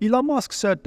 Elon Musk said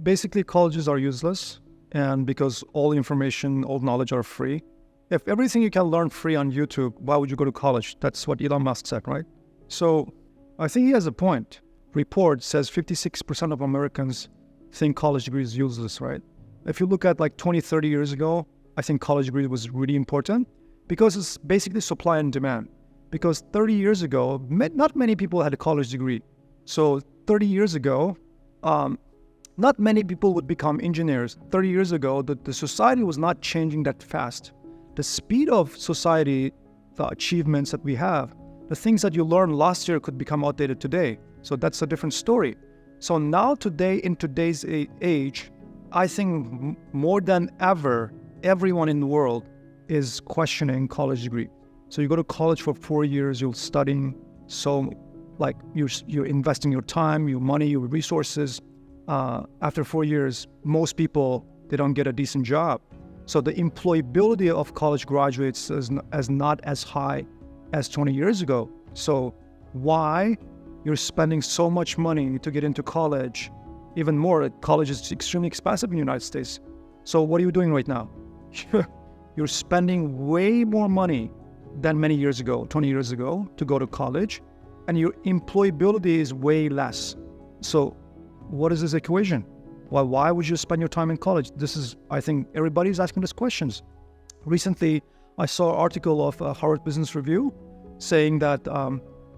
basically colleges are useless, and because all information, all knowledge are free. If everything you can learn free on YouTube, why would you go to college? That's what Elon Musk said, right? So I think he has a point. Report says 56% of Americans think college degree is useless, right? If you look at like 20, 30 years ago, I think college degree was really important because it's basically supply and demand. Because 30 years ago, not many people had a college degree. So 30 years ago, not many people would become engineers. 30 years ago, the society was not changing that fast. The speed of society, the achievements that we have, the things that you learned last year could become outdated today. So that's a different story. So now today, in today's age, I think more than ever, everyone in the world is questioning college degree. So you go to college for 4 years, you're studying, so like you're investing your time, your money, your resources. After 4 years, most people, they don't get a decent job. So the employability of college graduates is not as high as 20 years ago. So why you're spending so much money to get into college? Even more, college is extremely expensive in the United States. So what are you doing right now? You're spending way more money than many years ago, 20 years ago, to go to college, and your employability is way less. So what is this equation? Well, why would you spend your time in college? I think everybody's asking these questions. Recently, I saw an article of Harvard Business Review saying that,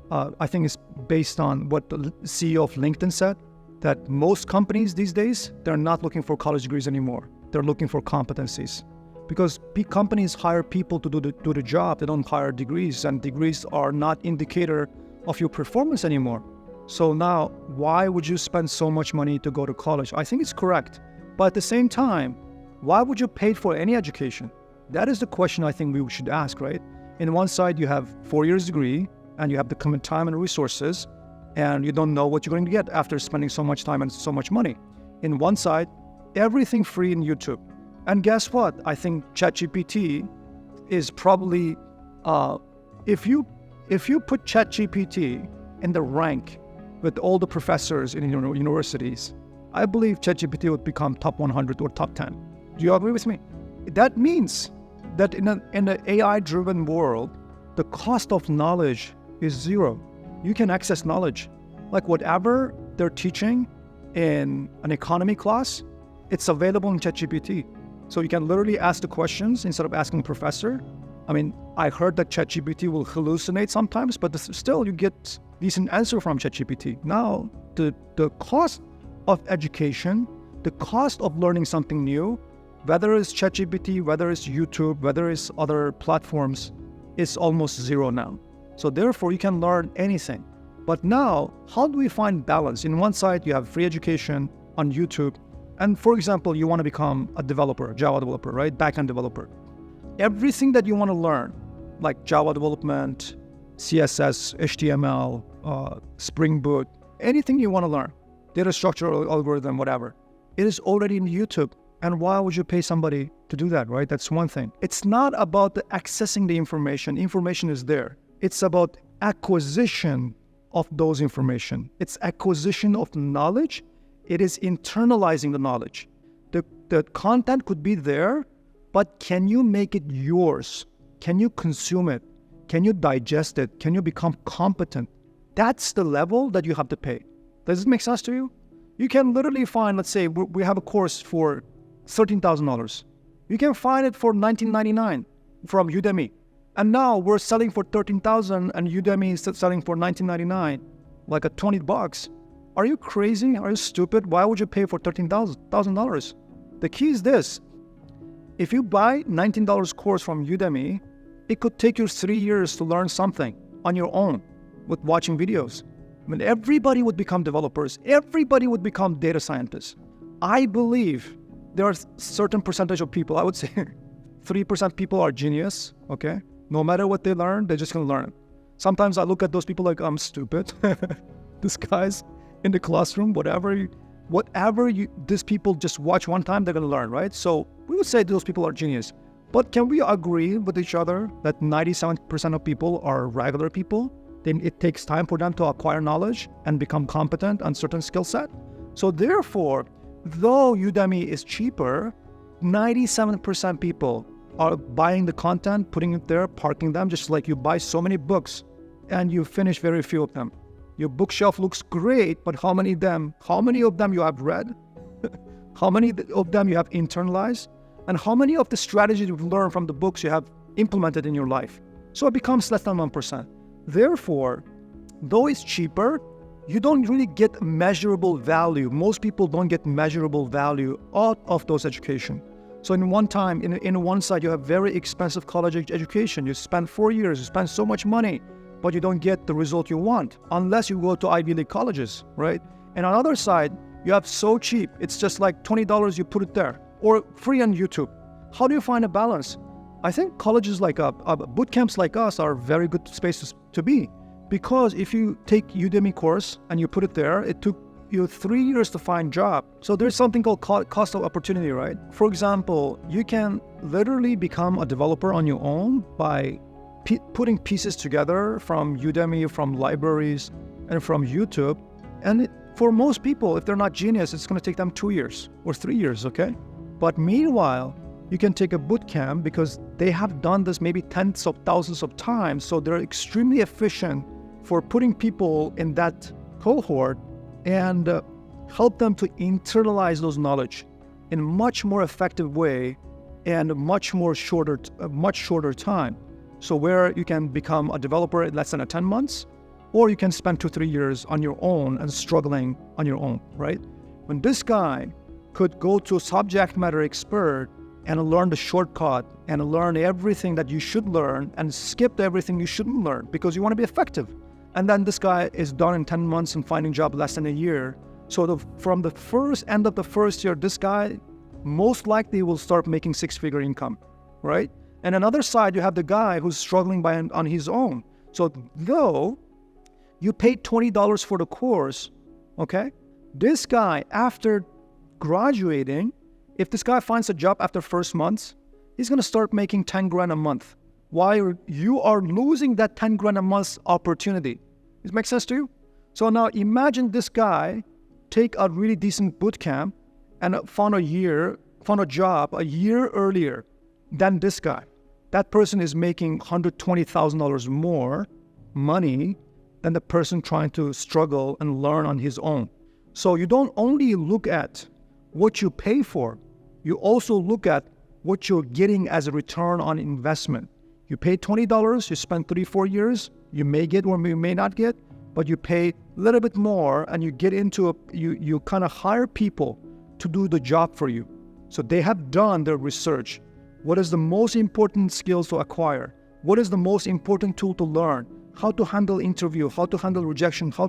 I think it's based on what the CEO of LinkedIn said, that most companies these days, they're not looking for college degrees anymore. They're looking for competencies. Because companies hire people to do the job. They don't hire degrees, and degrees are not indicator of your performance anymore. So now, why would you spend so much money to go to college? I think it's correct. But at the same time, why would you pay for any education? That is the question I think we should ask, right? In one side, you have 4 years degree, and you have the common time and resources, and you don't know what you're going to get after spending so much time and so much money. In one side, everything free in YouTube. And guess what? I think ChatGPT is probably, if you put ChatGPT in the rank with all the professors in universities, I believe ChatGPT would become top 100 or top 10. Do you agree with me? That means that in an AI-driven world, the cost of knowledge is zero. You can access knowledge. Like whatever they're teaching in an economy class, it's available in ChatGPT. So you can literally ask the questions instead of asking the professor. I mean, I heard that ChatGPT will hallucinate sometimes, but still you get decent answer from ChatGPT. Now, the cost of education, the cost of learning something new, whether it's ChatGPT, whether it's YouTube, whether it's other platforms, is almost zero now. So therefore, you can learn anything. But now, how do we find balance? In one side, you have free education on YouTube. And for example, you want to become a developer, a Java developer, right? Backend developer. Everything that you want to learn, like Java development, CSS, HTML, Spring Boot, anything you want to learn, data structure, algorithm, whatever, it is already in YouTube. And why would you pay somebody to do that, right? That's one thing. It's not about accessing the information. Information is there. It's about acquisition of those information. It's acquisition of knowledge. It is internalizing the knowledge. The content could be there, but can you make it yours? Can you consume it? Can you digest it? Can you become competent? That's the level that you have to pay. Does it make sense to you? You can literally find, let's say, we have a course for $13,000. You can find it for $19.99 from Udemy. And now we're selling for $13,000 and Udemy is selling for $19.99, like at $20. Are you crazy? Are you stupid? Why would you pay for $13,000? The key is this. If you buy $19 course from Udemy, it could take you 3 years to learn something on your own with watching videos. I mean, everybody would become developers. Everybody would become data scientists. I believe there are certain percentage of people, I would say 3% people are genius, okay? No matter what they learn, they're just gonna learn it. Sometimes I look at those people like, I'm stupid. This guy's in the classroom, these people just watch one time, they're gonna learn, right? So we would say those people are genius. But can we agree with each other that 97% of people are regular people? Then it takes time for them to acquire knowledge and become competent on certain skill set. So therefore, though Udemy is cheaper, 97% people are buying the content, putting it there, parking them, just like you buy so many books and you finish very few of them. Your bookshelf looks great, but how many of them you have read? How many of them you have internalized? And how many of the strategies you've learned from the books you have implemented in your life? So it becomes less than 1%. Therefore, though it's cheaper, you don't really get measurable value. Most people don't get measurable value out of those education. So in one side, you have very expensive college education. You spend 4 years, you spend so much money, but you don't get the result you want unless you go to Ivy League colleges, right? And on the other side, you have so cheap. It's just like $20, you put it there, or free on YouTube. How do you find a balance? I think colleges like boot camps like us are very good spaces to be, because if you take Udemy course and you put it there, it took you 3 years to find a job. So there's something called cost of opportunity, right? For example, you can literally become a developer on your own by putting pieces together from Udemy, from libraries, and from YouTube. And for most people, if they're not genius, it's going to take them 2 years or 3 years, okay? But meanwhile, you can take a boot camp because they have done this maybe tens of thousands of times. So they're extremely efficient for putting people in that cohort and help them to internalize those knowledge in a much more effective way and much shorter time. So where you can become a developer in less than 10 months, or you can spend 2-3 years on your own and struggling on your own, right? When this guy could go to a subject matter expert and learn the shortcut and learn everything that you should learn and skip everything you shouldn't learn because you want to be effective. And then this guy is done in 10 months and finding a job less than a year. So from the end of the first year, this guy most likely will start making 6-figure income, right? And another side, you have the guy who's struggling on his own. So though you paid $20 for the course, okay? This guy, after graduating, if this guy finds a job after first month, he's going to start making 10 grand a month, while you are losing that 10 grand a month opportunity. Does it make sense to you? So now imagine this guy take a really decent boot camp and found a job a year earlier than this guy. That person is making $120,000 more money than the person trying to struggle and learn on his own. So you don't only look at what you pay for, you also look at what you're getting as a return on investment. You pay $20, you spend 3-4 years, you may get or you may not get, but you pay a little bit more and you get into you kind of hire people to do the job for you. So they have done their research. What is the most important skills to acquire? What is the most important tool to learn? How to handle interview, how to handle rejection, how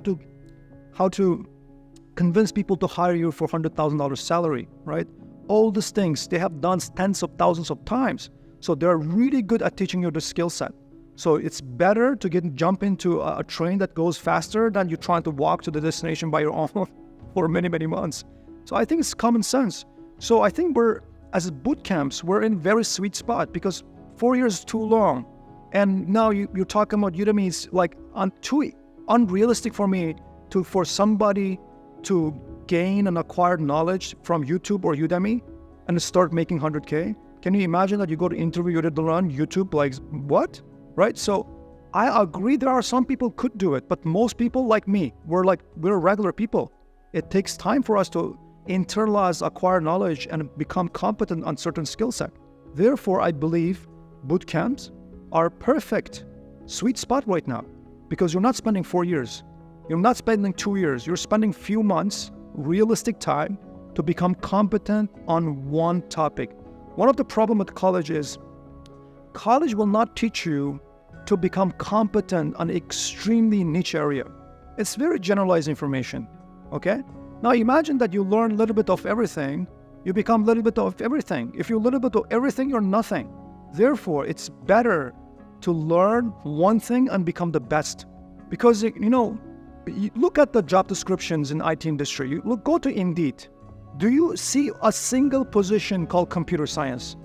to convince people to hire you for $100,000 salary, right? All these things they have done tens of thousands of times. So they're really good at teaching you the skill set. So it's better to jump into a train that goes faster than you trying to walk to the destination by your own for many, many months. So I think it's common sense. So I think as boot camps, we're in a very sweet spot because 4 years is too long. And now you're talking about Udemy is like too unrealistic for me for somebody to gain and acquire knowledge from YouTube or Udemy and start making 100K. Can you imagine that you go to interview, you learn YouTube, like what? Right? So I agree there are some people could do it, but most people like me, we're regular people. It takes time for us to internalize, acquire knowledge, and become competent on certain skill set. Therefore, I believe boot camps are perfect, sweet spot right now, because you're not spending 4 years. You're not spending 2 years. You're spending few months, realistic time to become competent on one topic. One of the problem with college is college will not teach you to become competent on extremely niche area. It's very generalized information, okay? Now imagine that you learn a little bit of everything, you become a little bit of everything. If you're a little bit of everything, you're nothing. Therefore, it's better to learn one thing and become the best. Because, you look at the job descriptions in IT industry. Go to Indeed. Do you see a single position called computer science?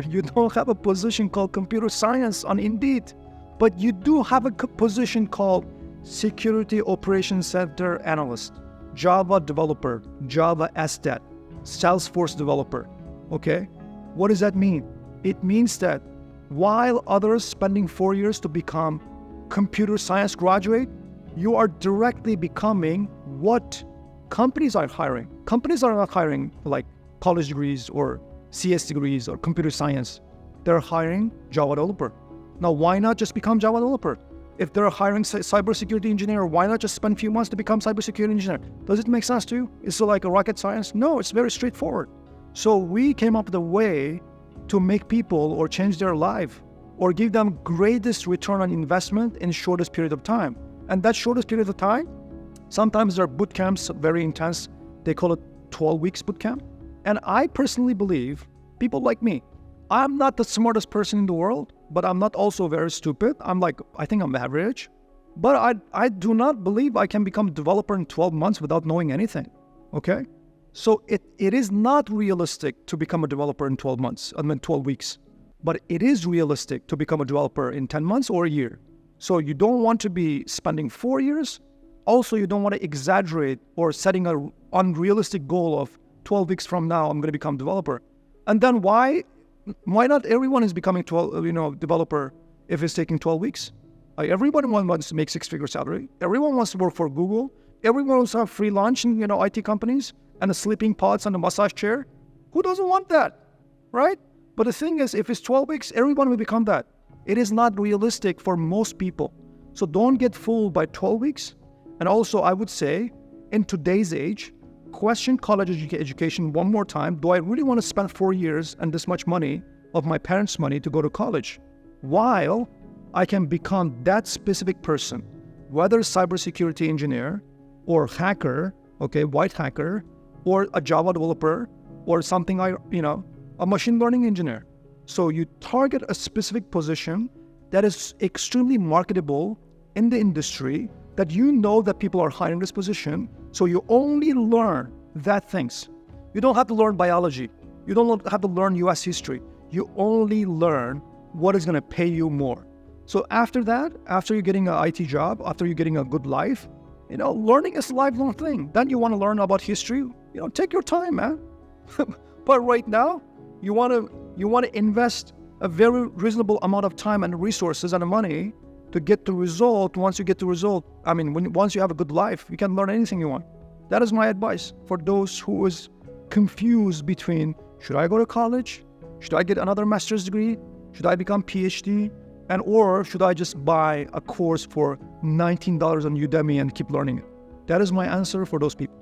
You don't have a position called computer science on Indeed, but you do have a position called security operations center analyst. Java developer, Java SDET, Salesforce developer. Okay? What does that mean? It means that while others spending 4 years to become computer science graduate, you are directly becoming what companies are hiring. Companies are not hiring like college degrees or CS degrees or computer science. They're hiring Java developer. Now, why not just become Java developer? If they're hiring cybersecurity engineer, why not just spend a few months to become cybersecurity engineer? Does it make sense to you? Is it like a rocket science? No, it's very straightforward. So we came up with a way to make people or change their life or give them greatest return on investment in shortest period of time. And that shortest period of time, sometimes there are boot camps, very intense. They call it 12 weeks boot camp. And I personally believe, people like me, I'm not the smartest person in the world, but I'm not also very stupid. I think I'm average. But I do not believe I can become a developer in 12 months without knowing anything, okay? So it is not realistic to become a developer in 12 months, 12 weeks. But it is realistic to become a developer in 10 months or a year. So you don't want to be spending 4 years. Also, you don't want to exaggerate or setting an unrealistic goal of 12 weeks from now, I'm going to become a developer. And then why not everyone is becoming developer if it's taking 12 weeks? Everybody wants to make six-figure salary. Everyone wants to work for Google. Everyone wants to have free lunch in IT companies and the sleeping pods and the massage chair. Who doesn't want that, right? But the thing is, if it's 12 weeks, everyone will become that. It is not realistic for most people. So don't get fooled by 12 weeks. And also, I would say, in today's age, question college education one more time. Do I really want to spend 4 years and this much money of my parents' money to go to college? While I can become that specific person, whether cybersecurity engineer or hacker, okay, white hacker, or a Java developer, or something a machine learning engineer. So you target a specific position that is extremely marketable in the industry, that you know that people are hiring this position. So you only learn that things. You don't have to learn biology. You don't have to learn US history. You only learn what is going to pay you more. So after that, after you're getting an IT job, after you're getting a good life, learning is a lifelong thing. Then you want to learn about history, take your time, man. But right now, you want to invest a very reasonable amount of time and resources and money to get the result. Once you get the result, once you have a good life, you can learn anything you want. That is my advice for those who is confused between, should I go to college? Should I get another master's degree? Should I become PhD? Or should I just buy a course for $19 on Udemy and keep learning it? That is my answer for those people.